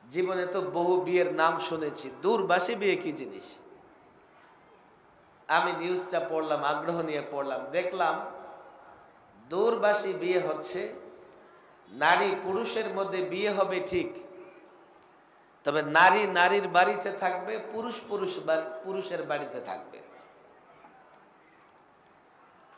জীবনে তো বহু বিয়ের নাম শুনেছি, দূরবাসী বিয়ে কি জিনিস। আমি নিউজটা পড়লাম, আগ্রহ নিয়ে পড়লাম, দেখলাম দূরবাসী বিয়ে হচ্ছে। নারী পুরুষের মধ্যে বিয়ে হবে ঠিক, তবে নারী নারীর বাড়িতে থাকবে, পুরুষ পুরুষের বাড়িতে থাকবে।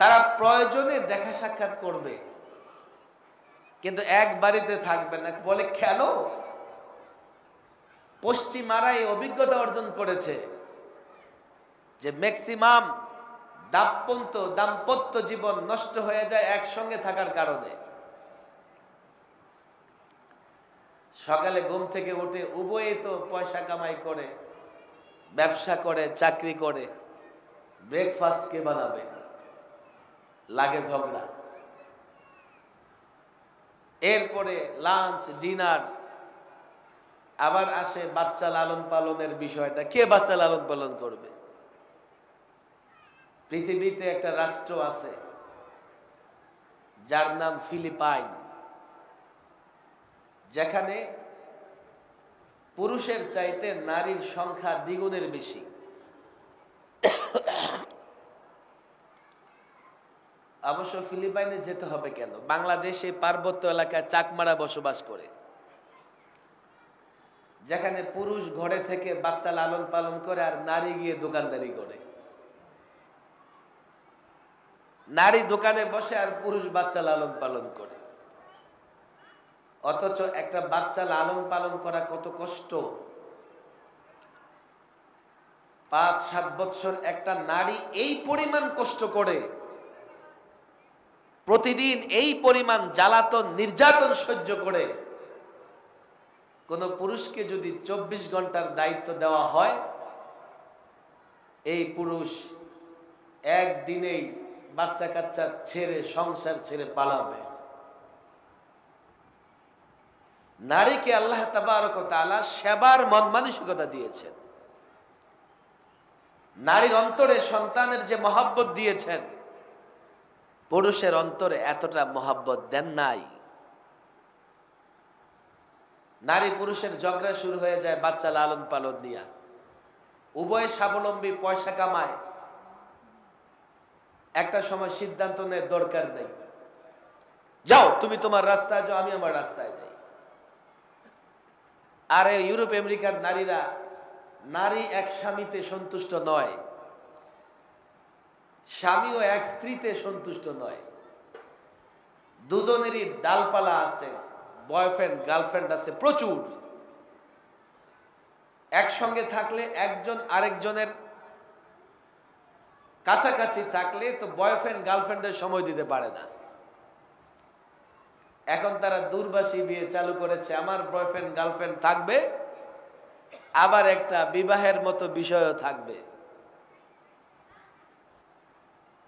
তারা প্রয়োজনে দেখা সাক্ষাৎ করবে, কিন্তু এক বাড়িতে থাকবে না। বলে কেন? পশ্চিমারা এই অভিজ্ঞতা অর্জন করেছে যে ম্যাক্সিমাম দাম্পত্য জীবন নষ্ট হয়ে যায় একসঙ্গে থাকার কারণে। সকালে ঘুম থেকে উঠে উভয়ে তো পয়সা কামাই করে, ব্যবসা করে, চাকরি করে, ব্রেকফাস্ট কে বানাবে? লাগে ঝগড়া। এরপরে লাঞ্চ, ডিনার, আবার আসে বাচ্চা লালন পালনের বিষয়টা। কে বাচ্চা লালন পালন করবে? পৃথিবীতে একটা রাষ্ট্র আছে যার নাম ফিলিপাইন, যেখানে পুরুষের চাইতে নারীর সংখ্যা দ্বিগুণের বেশি। অবশ্য ফিলিপাইনে যেতে হবে কেন? বাংলাদেশে পার্বত্য এলাকায় চাকমারা বসবাস করে, যেখানে পুরুষ ঘরে থেকে বাচ্চা লালন পালন করে আর নারী গিয়ে দোকানদারি করে। নারী দোকানে বসে আর পুরুষ বাচ্চা লালন পালন করে। অথচ একটা বাচ্চা লালন পালন করা কত কষ্ট। 5-7 বছর একটা নারী এই পরিমাণ কষ্ট করে, প্রতিদিন এই পরিমাণ জ্বালাতন নির্যাতন সহ্য করে, কোন পুরুষকে যদি 24 ঘন্টার দায়িত্ব দেওয়া হয়, এই পুরুষ একদিনেই বাচ্চা কাচ্চা ছেড়ে, সংসার ছেড়ে পালাবে। নারীকে আল্লাহ তাবারক ওয়া তাআলা সেবার মন মানসিকতা দিয়েছেন। নারীর অন্তরে সন্তানের যে মহব্বত দিয়েছেন, পুরুষের অন্তরে এতটা মহব্বত দেন নাই। নারী পুরুষের ঝগড়া শুরু হয়ে যায় বাচ্চা লালন পালন নিয়ে। উভয় স্বাবলম্বী, পয়সা কামায়। একটা সময় সিদ্ধান্ত নেয় দরকার নেই, যাও তুমি তোমার রাস্তায় যাও, আমি আমার রাস্তায় যাই। আর ইউরোপ আমেরিকার নারীরা, নারী এক স্বামীতে সন্তুষ্ট নয়, স্বামীও এক স্ত্রীতে সন্তুষ্ট নয়। দুজনেরই ডালপালা আছে, বয়ফ্রেন্ড গার্লফ্রেন্ড আছে প্রচুর। একসঙ্গে থাকলে একজন আরেকজনের কাছাকাছি থাকলে তো বয়ফ্রেন্ড গার্লফ্রেন্ডের সময় দিতে পারে না। এখন তারা দূরবাসী বিয়ে চালু করেছে। আমার বয়ফ্রেন্ড গার্লফ্রেন্ড থাকবে, আবার একটা বিবাহের মতো বিষয়ও থাকবে।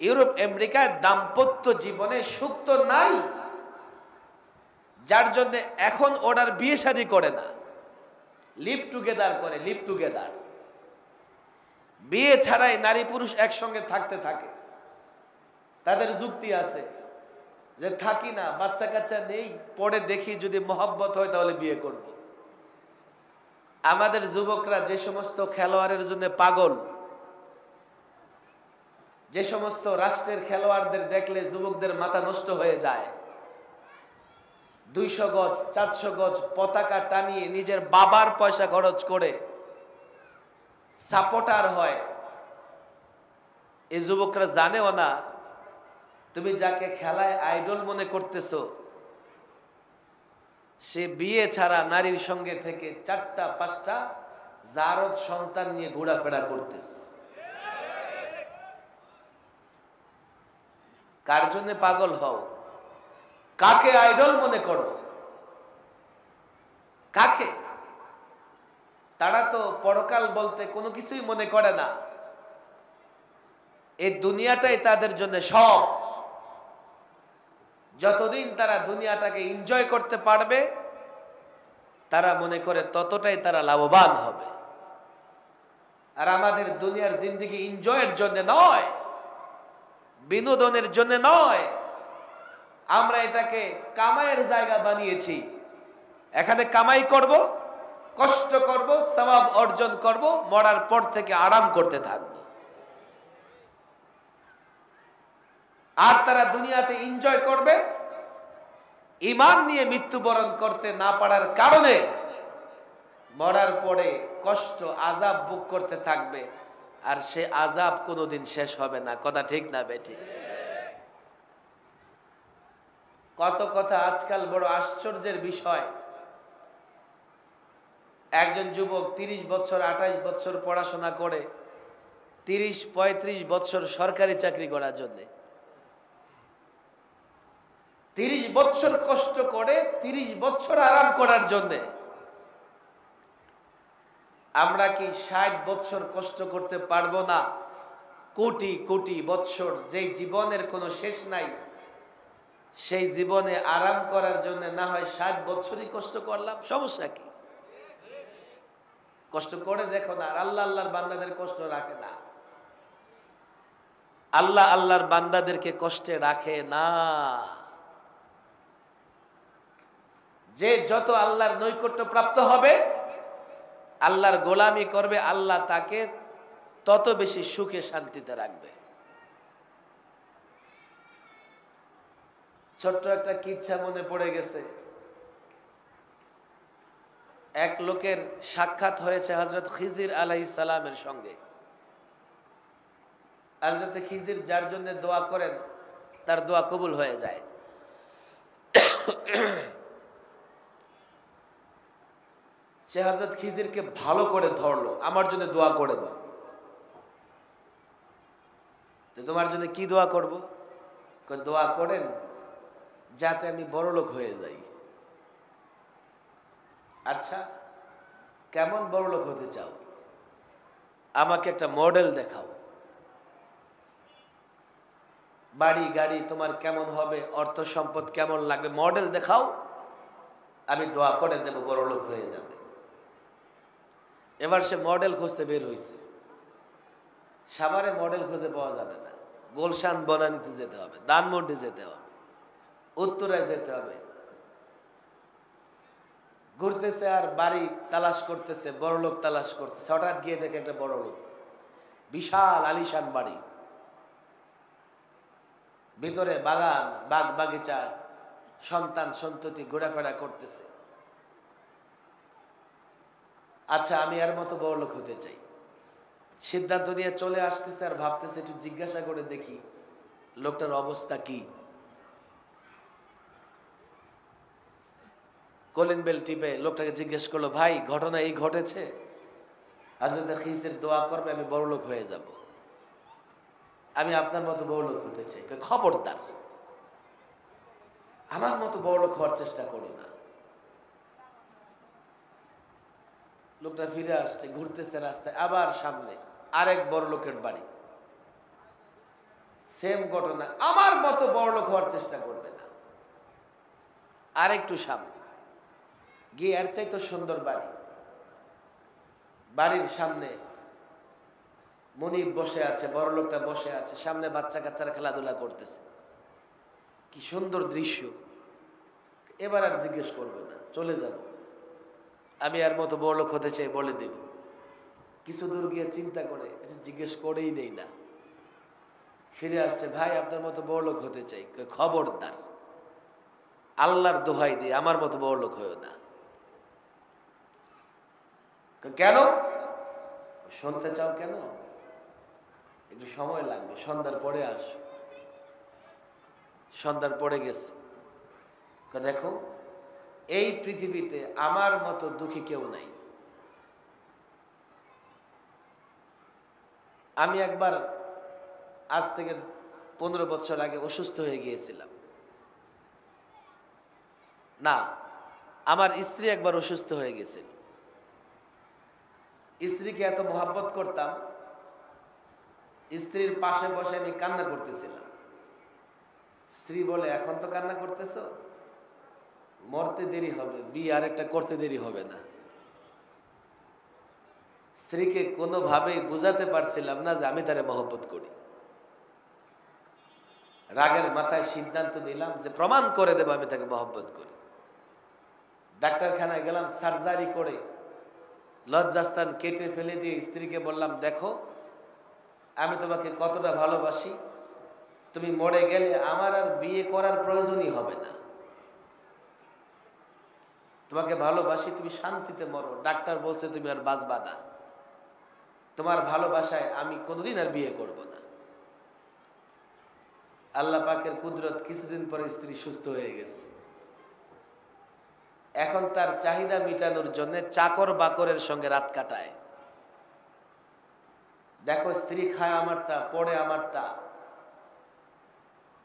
ইউরোপ আমেরিকায় দাম্পত্য জীবনে সুখ তো নাই, যার জন্য এখন ওনার বিয়ে শাদী করে না, লিভ টুগেদার করে। লিভ টুগেদার, বিয়ে ছাড়াই নারী পুরুষ একসঙ্গে থাকতে থাকে। তাদের যুক্তি আছে যে থাকি না, বাচ্চা কাচ্চা নেই, পরে দেখি যদি মহব্বত হয় তাহলে বিয়ে করব। আমাদের যুবকরা যে সমস্ত খেলোয়াড়ের জন্য পাগল, যে সমস্ত রাষ্ট্রের খেলোয়াড়দের দেখলে যুবকদের মাথা নষ্ট হয়ে যায়, 200 গজ 400 গজ পতাকা টানিয়ে নিজের বাবার পয়সা খরচ করে সাপোর্টার হয়। এই যুবকরা জানেও না তুমি যাকে খেলায় আইডল মনে করতেছো, সে বিয়ে ছাড়া নারীর সঙ্গে থেকে 4টা-5টা জারদ সন্তান নিয়ে ঘোরাফেরা করতেছে। কার জন্য পাগল হও? কাকে আইডল মনে করো? কাকে? তারা তো পরকাল বলতে কোনো কিছুই মনে করে না। এই দুনিয়াটাই তাদের জন্য সব। যতদিন তারা দুনিয়াটাকে এনজয় করতে পারবে, তারা মনে করে ততটাই তারা লাভবান হবে। আর আমাদের দুনিয়ার জিন্দেগি এনজয়ের জন্য নয়, বিনোদনের জন্য নয়। আমরা এটাকে কামাইয়ের জায়গা বানিয়েছি। এখানে কামাই করব, কষ্ট করব, সওয়াব অর্জন করব, মরার পর থেকে আরাম করতে থাকব। আর তারা দুনিয়াতে এনজয় করবে, ঈমান নিয়ে মৃত্যুবরণ করতে না পারার কারণে মরার পরে কষ্ট আযাব ভোগ করতে থাকবে, আর সে আযাব কোনোদিন শেষ হবে না। কথা ঠিক না বেঠিক? কত কথা আজকাল বড় আশ্চর্যের বিষয়। একজন যুবক 30 বছর 28 বছর পড়াশোনা করে 30-35 বছর সরকারি চাকরি করার জন্য 30 বছর কষ্ট করে 30 বছর আরাম করার জন্য। আমরা কি 60 বছর কষ্ট করতে পারবো না? কোটি কোটি বছর, যে জীবনের কোনো শেষ নাই, সেই জীবনে আরাম করার জন্য না হয় 60 বছরই কষ্ট করলাম, সমস্যা কি? কষ্ট করে দেখো না। আর আল্লাহ আল্লাহর বান্দাদের কষ্ট রাখে না। আল্লাহ আল্লাহর বান্দাদেরকে কষ্টে রাখে না। যে যত আল্লাহর নৈকট্য প্রাপ্ত হবে, আল্লাহর গোলামি করবে, আল্লাহ তাকে তত বেশি সুখে শান্তিতে রাখবে। ছোট্ট একটা কিচ্ছা মনে পড়ে গেছে। এক লোকের সাক্ষাৎ হয়েছে হযরত খিজির আলাইহিস সালামের সঙ্গে। হযরত খিজির যার জন্য দোয়া করেন, তার দোয়া কবুল হয়ে যায়। সে হযরত খিজিরকে ভালো করে ধরলো, আমার জন্য দোয়া করে দাও। তোমার জন্য কি দোয়া করব? দোয়া করেন যাতে আমি বড়লোক হয়ে যাই। আচ্ছা, কেমন বড়লোক হতে চাও? আমাকে একটা মডেল দেখাও। বাড়ি গাড়ি তোমার কেমন হবে, অর্থ সম্পদ কেমন লাগবে, মডেল দেখাও, আমি দোয়া করে দেব, বড়লোক হয়ে যাবে। এবার সে মডেল খুঁজতে বের হয়েছে। সাভারে মডেল খুঁজে পাওয়া যাবে না, গুলশান বনানীতে যেতে হবে, ধানমন্ডি যেতে হবে, উত্তরায় যেতে হবে। ঘুরতেছে আর বাড়ি তালাশ করতেছে, বড়লোক তালাশ করতেছে। হঠাৎ গিয়ে দেখে একটা বড়লোক, বিশাল আলিশান বাড়ি, ভিতরে বাগান, বাগ বাগিচা, সন্তান সন্ততি ঘোরাফেরা করতেছে। আচ্ছা, আমি এর মতো বড়লোক হতে চাই। সিদ্ধান্ত নিয়ে চলে আসতেছে আর ভাবতেছে একটু জিজ্ঞাসা করে দেখি লোকটার অবস্থা কি। কলিং বেল টিপে লোকটাকে জিজ্ঞেস করলো, ভাই ঘটনা এই ঘটেছে, হযরত খিজির দোয়া করবে, আমি বড়লোক হয়ে যাব, আমি আপনার মতো বড়লোক হতে চাই। খবরদার, আমার মতো বড়লোক হওয়ার চেষ্টা করো না। লোকটা ফিরে আসছে, ঘুরতেছে রাস্তায়, আবার সামনে আরেক বড়লোকের বাড়ি, সেম ঘটনা, আমার মতো বড়লোক হওয়ার চেষ্টা করবে না। আরেকটু সামনে গিয়ে এর চাইতে সুন্দর বাড়ি, বাড়ির সামনে মনিব বসে আছে, বড় লোকটা বসে আছে, সামনে বাচ্চা কাচ্চারা খেলাধুলা করতেছে, কি সুন্দর দৃশ্য। এবার আর জিজ্ঞেস করবে না, চলে যাব, আমি এর মতো বড় লোক হতে চাই, বলে দেব। কিছু দূর গিয়ে চিন্তা করে জিজ্ঞেস করেই দেই না, ফিরে আসছে, ভাই আপনার মতো বড় লোক হতে চাই। খবরদার, আল্লাহর দোহাই দিয়ে আমার মতো বড় লোক হয়েও না। কেন শুনতে চাও? কেন? একটু সময় লাগবে, সন্ধ্যার পরে আস। সন্ধ্যার পরে গেছে, দেখো এই পৃথিবীতে আমার মতো দুঃখী কেউ নাই। আমি একবার আজ থেকে 15 বছর আগে অসুস্থ হয়ে গিয়েছিলাম। না, আমার স্ত্রী একবার অসুস্থ হয়ে গেছিল। স্ত্রীকে এত মহব্বত করতাম, স্ত্রীর পাশে বসে আমি কান্না করতেছিলাম। স্ত্রী বলে, এখন তো কান্না করতেছো, মরতে দেরি হবে, বিয়ে আরেকটা করতে দেরি হবে না। স্ত্রীকে কোনোভাবেই বুঝাতে পারছিলাম না যে আমি তারে মহব্বত করি। রাগের মাথায় সিদ্ধান্ত নিলাম যে প্রমাণ করে দেব আমি তাকে মহব্বত করি। ডাক্তারখানায় গেলাম, সার্জারি করে লজ্জাস্থান কেটে ফেলে দিয়ে স্ত্রীকে বললাম, দেখো আমি তোমাকে কতটা ভালোবাসি, তুমি মরে গেলে আমার আর বিয়ে করার প্রয়োজনই হবে না। তোমাকে ভালোবাসি, তুমি শান্তিতে মরো, ডাক্তার বলছে তুমি আর বাঁচবা না, তোমার ভালোবাসায় আমি কোনোদিন আর বিয়ে করব না। আল্লাহ পাকের কুদরত, কিছুদিন পরে স্ত্রী সুস্থ হয়ে গেছে। এখন তার চাহিদা মিটানোর জন্য চাকর বাকরের সঙ্গে রাত কাটায়। দেখো, স্ত্রী খায় আমারটা, পড়ে আমারটা,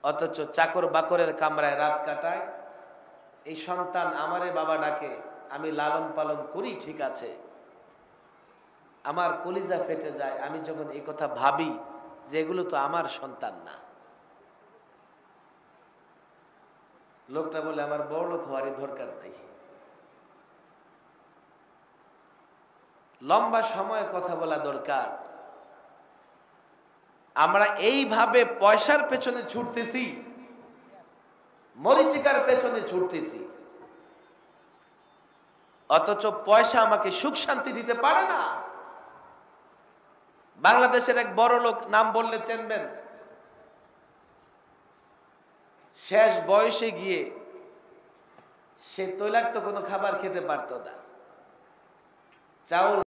অথচ চাকর বাকরের কামরায় রাত কাটায়। এই সন্তান আমারে বাবা ডাকে, আমি লালন পালন করি, ঠিক আছে, আমার কলিজা ফেটে যায় আমি যখন এই কথা ভাবি যে এগুলো তো আমার সন্তান না। লোকটা বলে, আমার বড় লোক হওয়ারই দরকার নাই। লম্বা সময় কথা বলা দরকার। আমরা এইভাবে পয়সার পেছনে ছুটতেছি, মরিচিকার পেছনে ছুটতেছি, অথচ পয়সা আমাকে সুখ শান্তি দিতে পারে না। বাংলাদেশের এক বড় লোক, নাম বললে চেনবেন, শেষ বয়সে গিয়ে সে তৈলাক্ত কোনো খাবার খেতে পারত না, চাউল